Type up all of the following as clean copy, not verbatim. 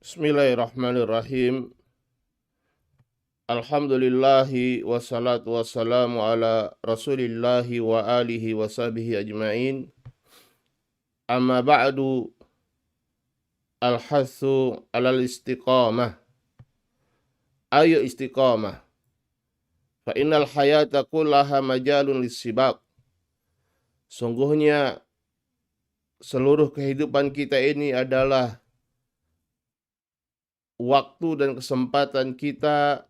Bismillahirrahmanirrahim. Alhamdulillahi wassalatu wassalamu ala rasulillahi wa alihi wa sahbihi ajma'in. Amma ba'du, al-hathu alal istiqamah. Ayo istiqamah. Fa innal hayata kullaha majalun lissibaq. Sungguhnya seluruh kehidupan kita ini adalah waktu dan kesempatan kita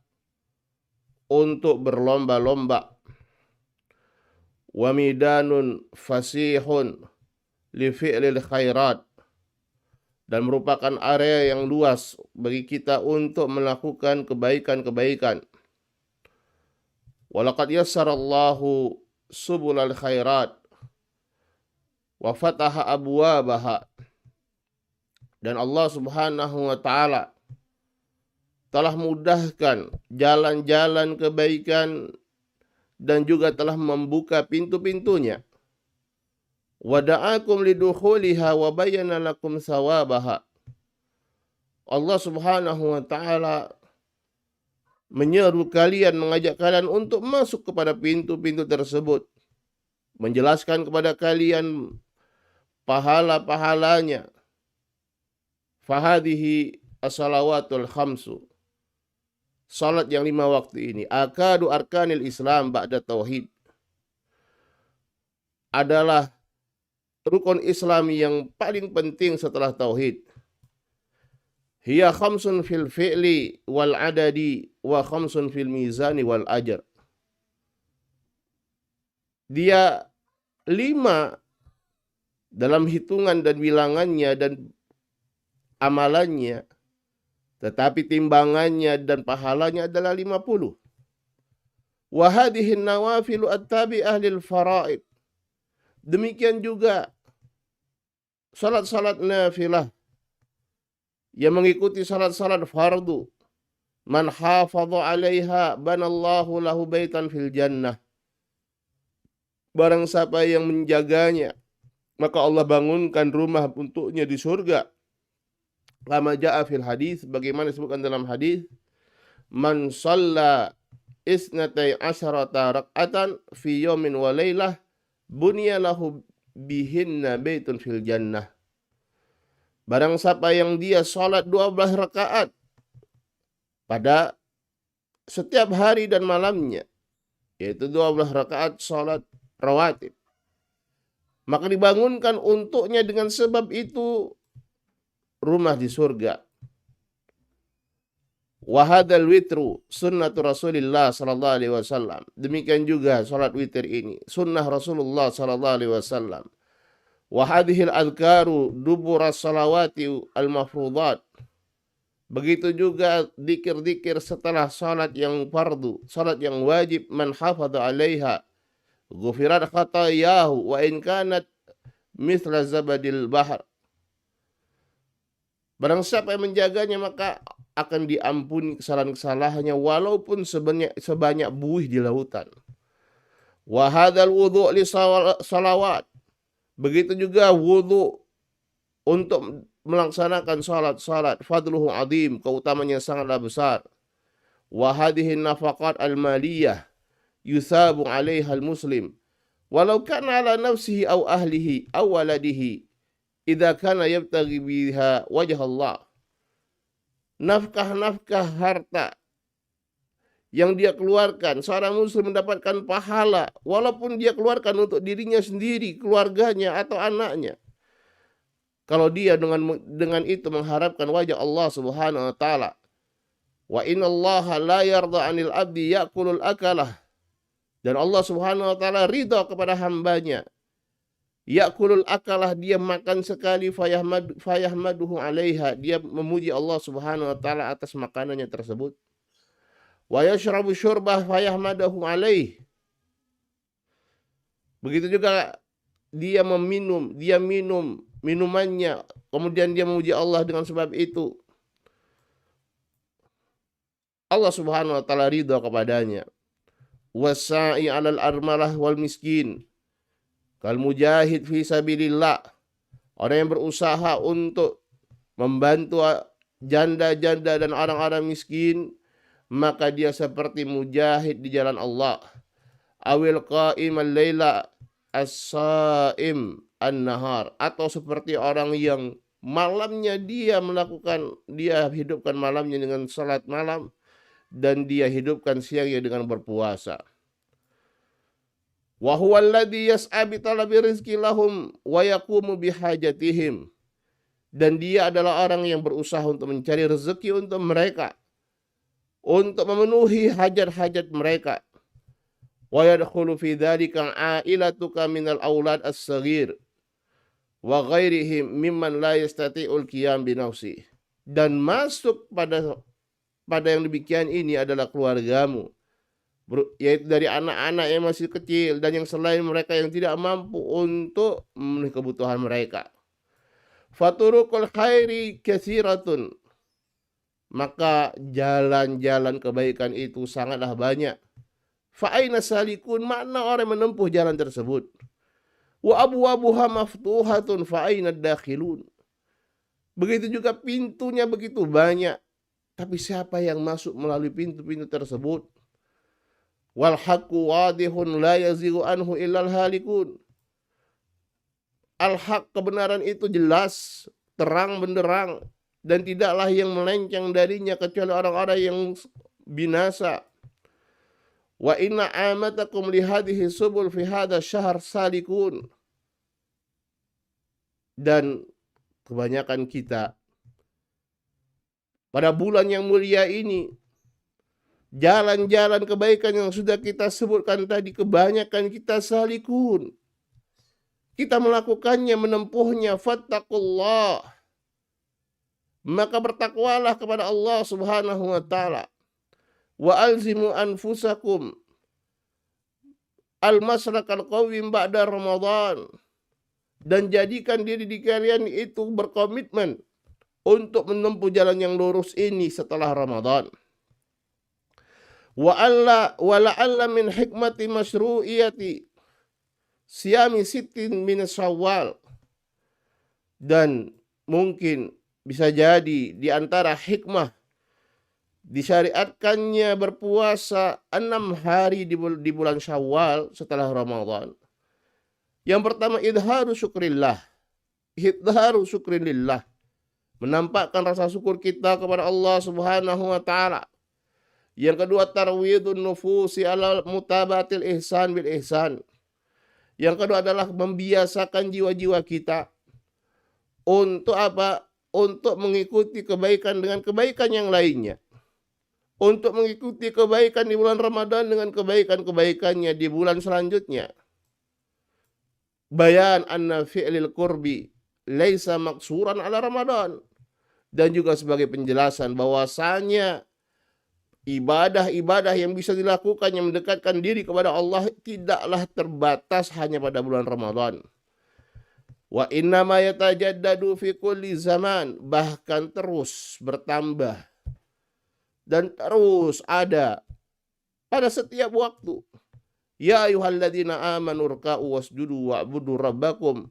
untuk berlomba-lomba. Wa midanun fasihun li fi'lil khairat, dan merupakan area yang luas bagi kita untuk melakukan kebaikan-kebaikan. Walaqad yassarallahu subulal khairat wa fataha abwabaha, dan Allah Subhanahu wa taala telah mudahkan jalan-jalan kebaikan dan juga telah membuka pintu-pintunya. Wa da'akum lidukhuliha wa bayyana lakum thawabaha. Allah Subhanahu wa taala menyeru kalian, mengajak kalian untuk masuk kepada pintu-pintu tersebut, menjelaskan kepada kalian pahala-pahalanya. Fahadhihi as-salawatul khamsu, salat yang 5 waktu ini, akadu arkanil Islam ba'da tauhid, adalah rukun Islam yang paling penting setelah tauhid. Hiya khamsun fil fi'li wal adadi wa khamsun fil mizani wal ajr. Dia 5 dalam hitungan dan bilangannya dan amalannya, tetapi timbangannya dan pahalanya adalah 50. Wa hadhihi nawafilu at-tabi'ah lil fara'id. Demikian juga salat-salat nafilah yang mengikuti salat-salat fardu. Man hafadha 'alaiha banallahu lahu baitan fil jannah. Barang siapa yang menjaganya, maka Allah bangunkan rumah untuknya di surga. Kama ja'a fil hadis, bagaimana disebutkan dalam hadis, man shalla isnatai asyarata rak'atan fi yawmin wa laylah bunya lahu bihinna baitun fil jannah. Barang siapa yang dia salat 12 rakaat pada setiap hari dan malamnya, yaitu 12 rakaat salat rawatib, maka dibangunkan untuknya dengan sebab itu rumah di surga. Wa hadzal witru sunnatu Rasulillah sallallahu alaihi wasallam. Demikian juga salat witir ini sunnah Rasulullah sallallahu alaihi wasallam. Wa hadhil adhkaru dubura salawati al-mafruḍat. Begitu juga zikir-zikir setelah salat yang fardu, salat yang wajib, man hafadha 'alaiha ghufirat khatayahu wa in kanat mithla zabadil bahr. Barang siapa yang menjaganya, maka akan diampuni kesalahan-kesalahannya walaupun sebanyak buih di lautan. Wa hadzal wudhu' li salawat. Begitu juga wudhu untuk melaksanakan salat. Fadluhu azim, keutamanya sangatlah besar. Wa hadhihi nafaqat al-maliyah yusabu 'alaiha al-muslim walau kana 'ala nafsihi aw ahlihi aw waladihi idza kana yabtaghi biha wajh Allah. Nafkah-nafkah harta yang dia keluarkan, seorang muslim mendapatkan pahala walaupun dia keluarkan untuk dirinya sendiri, keluarganya atau anaknya, kalau dia dengan itu mengharapkan wajah Allah Subhanahu wa taala. Wa innallaha la yarda 'anil abdi ya'kulul akalah. Dan Allah Subhanahu wa taala ridha kepada hambanya, ya'kulul akalah, dia makan sekali, fayahmaduhu 'alaiha, dia memuji Allah Subhanahu wa taala atas makanannya tersebut. Wa yashrabu syurbah fayahmadahu 'alaih. Begitu juga dia minum minumannya, kemudian dia memuji Allah dengan sebab itu. Allah Subhanahu wa taala ridha kepadanya. wasa'i 'alal armalah wal miskin, kal mujahid fi sabilillah, orang yang berusaha untuk membantu janda-janda dan orang-orang miskin, maka dia seperti mujahid di jalan Allah. Awil qa'imal laila as-saim an-nahar, atau seperti orang yang malamnya dia hidupkan malamnya dengan salat malam dan dia hidupkan siangnya dengan berpuasa. Wa huwa alladhi yas'a bi talabi rizqi lahum wa yaqumu bihajatihim, dan dia adalah orang yang berusaha untuk mencari rezeki untuk mereka, untuk memenuhi hajat-hajat mereka. Wa yadkhulu fi dzalika ailatuka minal aulad as-saghir wa ghairihim mimman la yastati'ul qiyam bi nafsi, dan masuk pada yang demikian ini adalah keluargamu, yaitu dari anak-anak yang masih kecil dan yang selain mereka yang tidak mampu untuk memenuhi kebutuhan mereka. Faturukul khairi katsiratun, maka jalan-jalan kebaikan itu sangatlah banyak. Fa aina salikun, mana orang menempuh jalan tersebut. Wa abwabuha maftuhatun fa aina dakhilun, begitu juga pintunya begitu banyak, tapi siapa yang masuk melalui pintu-pintu tersebut. Wal haqqu wadihun la yazighu anhu illal halikun, al-haq, kebenaran itu jelas, terang benderang, dan tidaklah yang melenceng darinya kecuali orang-orang yang binasa. Wa inna amatakum li hadhihi subul fi hadha syahr salikun, dan kebanyakan kita pada bulan yang mulia ini, jalan-jalan kebaikan yang sudah kita sebutkan tadi, kebanyakan kita salikun, kita melakukannya, menempuhnya. Fattaqullah, maka bertakwalah kepada Allah Subhanahu wa taala. Wa alzimu anfusakum al-masrakal qawim ba'da Ramadan, dan jadikan diri kalian itu berkomitmen untuk menempuh jalan yang lurus ini setelah Ramadan. Wa la'alla min hikmati masyru'iyati siyami sittin min Syawal, dan mungkin bisa jadi di antara hikmah disyariatkannya berpuasa 6 hari di bulan Syawal setelah Ramadan. Yang pertama, idharu syukrillah, menampakkan rasa syukur kita kepada Allah Subhanahu wa taala. Yang kedua, tarwidun nufusi ala mutabatil ihsan bil ihsan. Yang kedua adalah membiasakan jiwa-jiwa kita untuk apa? Untuk mengikuti kebaikan dengan kebaikan yang lainnya. Untuk mengikuti kebaikan di bulan Ramadan dengan kebaikan-kebaikannya di bulan selanjutnya. Bayan anna fi'lil qurbi laisa maksuran ala Ramadan. Dan juga sebagai penjelasan bahwasanya ibadah-ibadah yang bisa dilakukan yang mendekatkan diri kepada Allah tidaklah terbatas hanya pada bulan Ramadan. Wa inna ma yatajaddadu fi kulli zaman, bahkan terus bertambah dan terus ada pada setiap waktu. Ya ayyuhalladzina amanu ruk'u wasjudu wa'budu rabbakum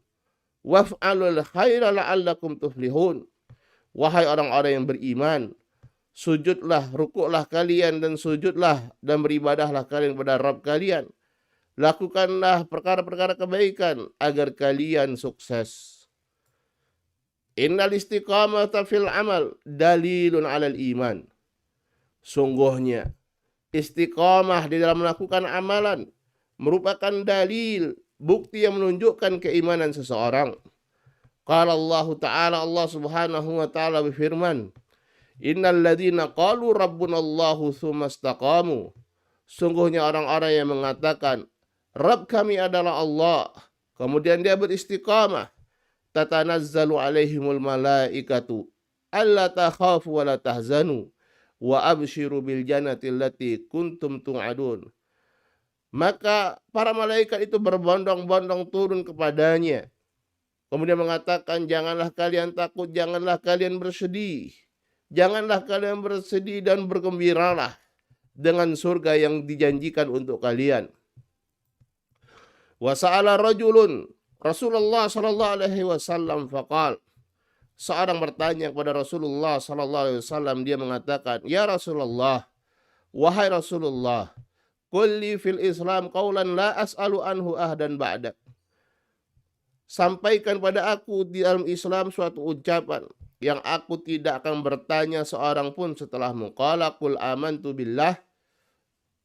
waf'alul khaira la'allakum tuflihun. Wahai orang-orang yang beriman, sujudlah, rukuklah kalian dan sujudlah dan beribadahlah kalian kepada Rabb kalian. Lakukanlah perkara-perkara kebaikan agar kalian sukses. Innal istiqamata fil amal dalilun 'alal iman. Sungguhnya istiqamah di dalam melakukan amalan merupakan dalil, bukti yang menunjukkan keimanan seseorang. Qala Allah Ta'ala, Allah Subhanahu wa taala berfirman, innal ladzina qalu rabbunallahu tsumma istaqamu, sungguhnya orang-orang yang mengatakan Rabb kami adalah Allah, kemudian dia beristiqamah, tatanazzalu alaihimul malaikatu alla takhafu wa la tahzanu wa abshiru bil jannati allati kuntum tu'adun. Maka para malaikat itu berbondong-bondong turun kepadanya, kemudian mengatakan, janganlah kalian takut, janganlah kalian bersedih, janganlah kalian bersedih dan bergembiralah dengan surga yang dijanjikan untuk kalian. Wa sa'ala rajulun Rasulullah sallallahu alaihi wasallam faqal. Seorang bertanya kepada Rasulullah sallallahu alaihi wasallam, dia mengatakan, "Ya Rasulullah, wahai Rasulullah, qul li fil Islam qaulan la as'alu anhu ahdan ba'dak." Sampaikan pada aku di dalam Islam suatu ucapan yang aku tidak akan bertanya seorang pun setelahmu. Qala qul amantu billah.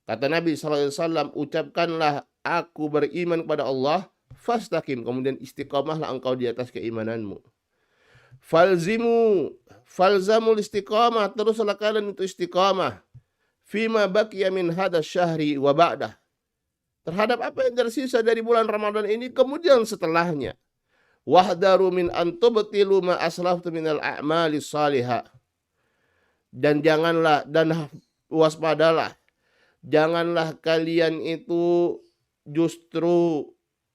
Kata Nabi sallallahu alaihi wasallam, ucapkanlah aku beriman kepada Allah, fastaqim, kemudian istiqamahlah engkau di atas keimananmu. Falzamul istiqamah, teruslah kalian itu istiqamah. Fima baqiya min hadas syahri wa ba'dah, terhadap apa yang tersisa dari bulan Ramadan ini kemudian setelahnya. Wahdaru min antubtilu ma aslaftu minal a'mali salihah, dan waspadalah, janganlah kalian itu justru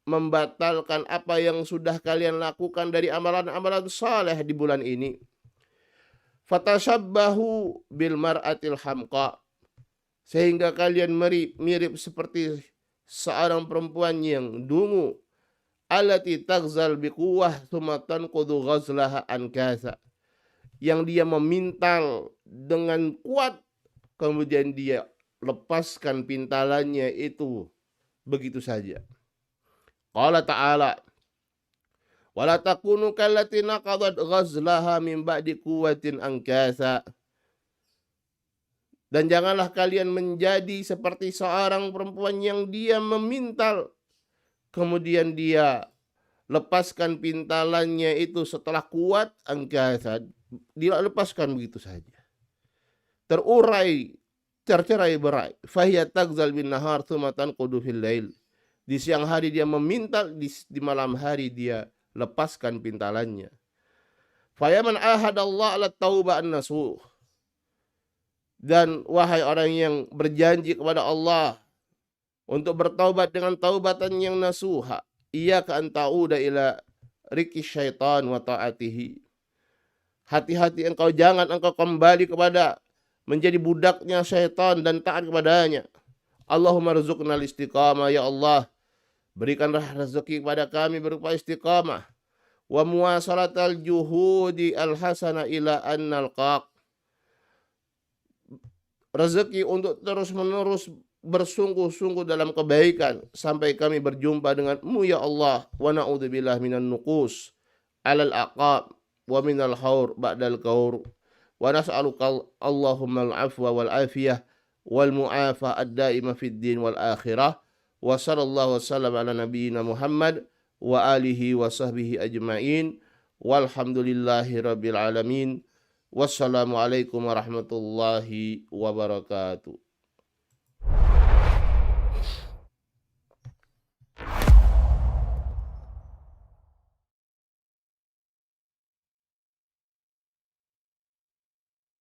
membatalkan apa yang sudah kalian lakukan dari amalan-amalan saleh di bulan ini. Fatashabbahu bil mar'atil hamqa, sehingga kalian mirip seperti seorang perempuan yang dungu. Allati taghzal biquwwah tsumma tanqudu ghazlaha ankasa, yang dia memintal dengan kuat kemudian dia lepaskan pintalannya itu begitu saja. Qala ta'ala, wala takunu kallati naqadat ghazlaha min ba'di quwwatin ankasa, dan janganlah kalian menjadi seperti seorang perempuan yang dia memintal kemudian dia lepaskan pintalannya itu setelah kuat, ankasa, dia lepaskan begitu saja, tercerai-berai. Fahiya tagzal bin nahar tsumma tanqudu fil lail, di siang hari dia memintal, di malam hari dia lepaskan pintalannya. Fayaman ahadallah ala tauba an-nasuh, dan wahai orang yang berjanji kepada Allah untuk bertaubat dengan taubatan yang nasuha, iyyaka an ta'uda ila riki syaitan wa ta'atihi, hati-hati engkau, jangan engkau kembali kepada menjadi budaknya syaitan dan taat kepadanya. Allahumma rzuqna al-istiqamah, ya Allah, berikanlah rezeki kepada kami berupa istiqamah. Wa muwasalatal juhudi al-hasana ila an nalqaq, rezeki untuk terus-menerus bersungguh-sungguh dalam kebaikan sampai kami berjumpa denganmu ya Allah. Wa na'udzubillah minan nuqus alal aqab wa minal haur ba'dal kaur. Wa nas'aluka Allahumma al-afwa wal afiyah wal mu'afa ad-daima fid din wal akhirah. Wa sallallahu wasallam ala nabiyyina Muhammad wa alihi wa sahbihi ajma'in. Walhamdulillahi rabbil alamin. Wassalamualaikum warahmatullahi wabarakatuh.